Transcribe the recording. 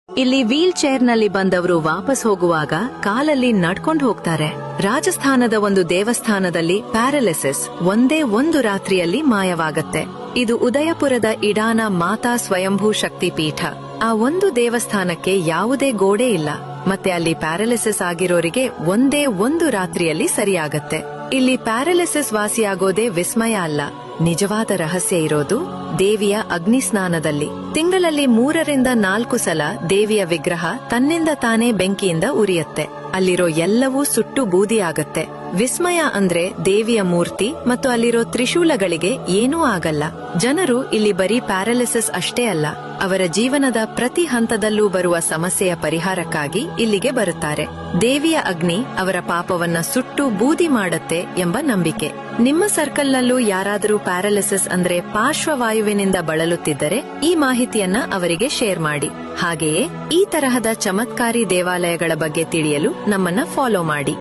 ಇಲ್ಲಿ wheel chair ನಲ್ಲಿ ಬಂದವರು ವಾಪಸ್ ಹೋಗುವಾಗ ಕಾಲಲ್ಲಿ ನಡ್ಕೊಂಡು ಹೋಗ್ತಾರೆ. ರಾಜಸ್ಥಾನದ ಒಂದು ದೇವಸ್ಥಾನದಲ್ಲಿ ಪ್ಯಾರಾಲಿಸಿಸ್ ಒಂದೇ ಒಂದು ರಾತ್ರಿಯಲ್ಲಿ ಮಾಯವಾಗತ್ತೆ. ಇದು ಉದಯಪುರದ ಇಡಾನ ಮಾತಾ ಸ್ವಯಂಭೂ ಶಕ್ತಿ ಪೀಠ. ಆ ಒಂದು ದೇವಸ್ಥಾನಕ್ಕೆ ಯಾವುದೇ ಗೋಡೆ ಇಲ್ಲ, ಮತ್ತೆ ಅಲ್ಲಿ ಪ್ಯಾರಾಲಿಸಿಸ್ ಆಗಿರೋರಿಗೆ ಒಂದೇ ಒಂದು ರಾತ್ರಿಯಲ್ಲಿ ಸರಿಯಾಗತ್ತೆ. ಇಲ್ಲಿ ಪ್ಯಾರಾಲಿಸಿಸ್ ವಾಸಿಯಾಗೋದೇ ವಿಸ್ಮಯ ಅಲ್ಲ, ನಿಜವಾದ ರಹಸ್ಯ ಇರೋದು ದೇವಿಯ ಅಗ್ನಿಸ್ನಾನದಲ್ಲಿ. ತಿಂಗಳಲ್ಲಿ 3 ರಿಂದ 4 ಸಲ ದೇವಿಯ ವಿಗ್ರಹ ತನ್ನಿಂದ ತಾನೇ ಬೆಂಕಿಯಿಂದ ಉರಿಯತ್ತೆ. ಅಲ್ಲಿರೋ ಎಲ್ಲವೂ ಸುಟ್ಟು ಬೂದಿಯಾಗತ್ತೆ. ವಿಸ್ಮಯ ಅಂದ್ರೆ ದೇವಿಯ ಮೂರ್ತಿ ಮತ್ತು ಅಲ್ಲಿರೋ ತ್ರಿಶೂಲಗಳಿಗೆ ಏನೂ ಆಗಲ್ಲ. ಜನರು ಇಲ್ಲಿ ಬರೀ ಪ್ಯಾರಾಲಿಸಿಸ್ ಅಷ್ಟೇ ಅಲ್ಲ, ಅವರ ಜೀವನದ ಪ್ರತಿ ಹಂತದಲ್ಲೂ ಬರುವ ಸಮಸ್ಯೆಯ ಪರಿಹಾರಕ್ಕಾಗಿ ಇಲ್ಲಿಗೆ ಬರುತ್ತಾರೆ. ದೇವಿಯ ಅಗ್ನಿ ಅವರ ಪಾಪವನ್ನ ಸುಟ್ಟು ಬೂದಿ ಮಾಡತ್ತೆ ಎಂಬ ನಂಬಿಕೆ. ನಿಮ್ಮ ಸರ್ಕಲ್ನಲ್ಲೂ ಯಾರಾದರೂ ಪ್ಯಾರಾಲಿಸಿಸ್ ಅಂದ್ರೆ ಪಾರ್ಶ್ವವಾಯುವಿನಿಂದ ಬಳಲುತ್ತಿದ್ದರೆ ಈ ಮಾಹಿತಿಯನ್ನ ಅವರಿಗೆ ಶೇರ್ ಮಾಡಿ. ಹಾಗೆಯೇ ಈ ತರಹದ ಚಮತ್ಕಾರಿ ದೇವಾಲಯಗಳ ಬಗ್ಗೆ ತಿಳಿಯಲು ನಮ್ಮನ್ನ ಫಾಲೋ ಮಾಡಿ.